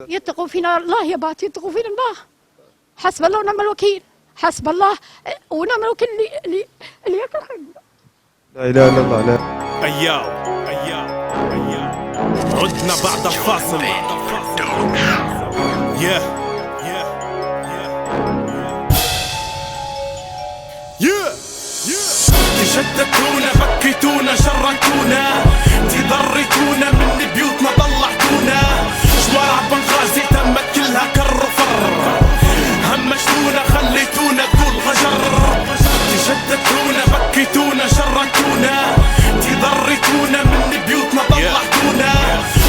يتقوا فينا الله يا بات، يتقوا فينا الله. حسب الله ونعم الوكيل، حسب الله ونعم الوكيل اللي ياكل خير. لا اله الا الله. لا ايام عدنا بعد الفاصل. تشتتونا، بكيتونا، شركونا، تضرتونا، من بيوتنا طلعتونا، شوارع بنغازي تمت كلها كر وفر، همشتونا خليتونا طول غجر. تشتتونا، بكيتونا، شركونا، تضرتونا، من بيوتنا طلعتونا،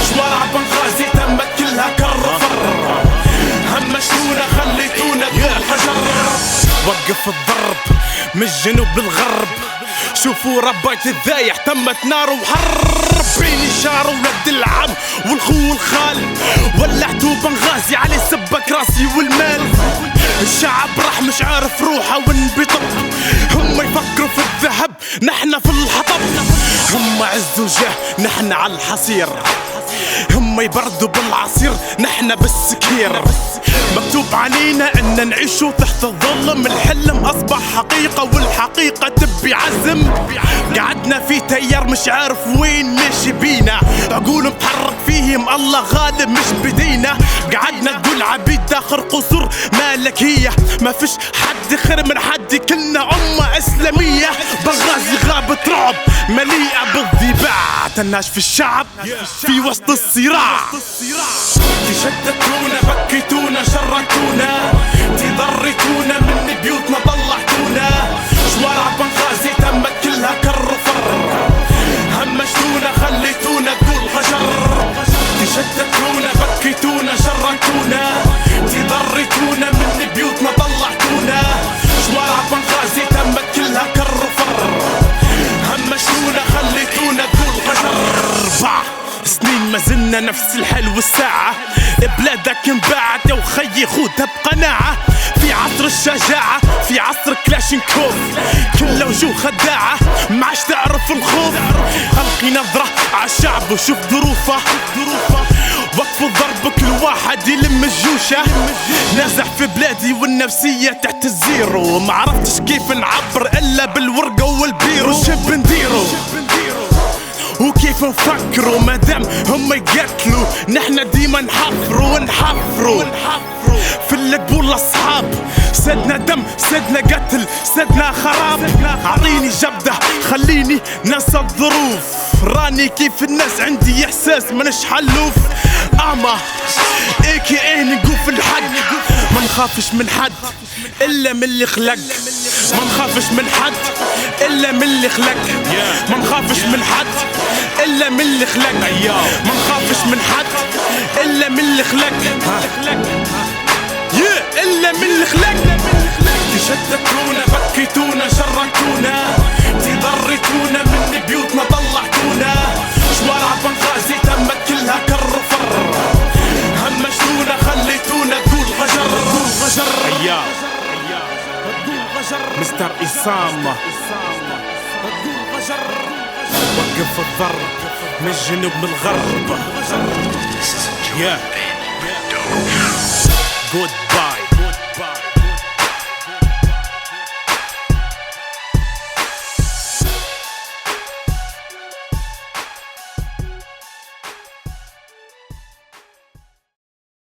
شوارع بنغازي تمت كلها كر وفر، همشتونا خليتونا طول غجر. وقف الضرب من الجنوب للغرب، شوفوا ربيت الذايح تمت نار وحرب، بيني شعر ولد العم والخو والخال، ولعتوا بنغازي علي سبك راسي والمال. الشعب راح مش عارف روحه وين بيطب، هم يفكروا في الذهب نحنا في الحطب، هم عز وجاه نحنا على الحصير، هم يبردوا بالعصير نحنا بالسكير. مكتوب علينا ان نعيشوا تحت الظلم، الحلم اصبح حقيقة والحقيقة تبي عزم. قعدنا في تيار مش عارف وين ماشي بينا، عقول متحرك فيهم الله غالب مش بدينا. قعدنا نقول عبيد داخل قصور ملكية، ما فيش حد خير من حد، كلنا أمة إسلامية. بنغازي غابة رعب مليئة بالضباع، تناش في الشعب في وسط الصراع. تشتتونا، بكيتونا، شركونا، تضرتونا، من بيوتنا طلعتونا، شوارع بنغازي تمت كلها كر وفر، همشتونا خليتونا طول غجر. تشتتونا، بكيتونا، شركونا، تضرتونا، من بيوتنا طلعتونا، شوارع بنغازي تمت كلها كر وفر، همشتونا خليتونا طول غجر. 4 سنين ما زلنا نفس الحال والساعة، بلادك انباعت يا وخيي خودها بقناعة. في عصر الشجاعة، في عصر كلاشينكوف، كل وجوه خداعة ما عادش تعرف الخوف. خلقي نظرة عالشعب وشوف ظروفه، وقفوا الضرب كل واحد يلم الجوشة. نازح في بلادي والنفسية تحت الزيرو، ما عرفتش كيف نعبر الا بالورقة والبيرو. وش بنديرو وكيف نفكروا مادام هم يقتلوا، نحنا ديما نحفروا في القبول الاصحاب. سدنا دم، سدنا قتل، سدنا خراب. اعطيني جبدة خليني ننسى الظروف، راني كيف الناس عندي احساس منش حلوف. اما AKA نقول في الحق، ما نخافش من حد الا من اللي خلق، ما نخافش من حد الا من اللي خلق، ما نخافش من حد الا من اللي خلق، ما نخافش من حد الا من اللي خلق، الا من اللي خلق. تشتتونا، بكيتونا، شركونا، تضرتونا، من بيوتنا طلعتونا، شوارع بنغازي تمت كلها كر وفر، همشتونا خليتونا طول غجر. مستر إسامة وقف الضرب من الجنوب من الغرب. Goodbye.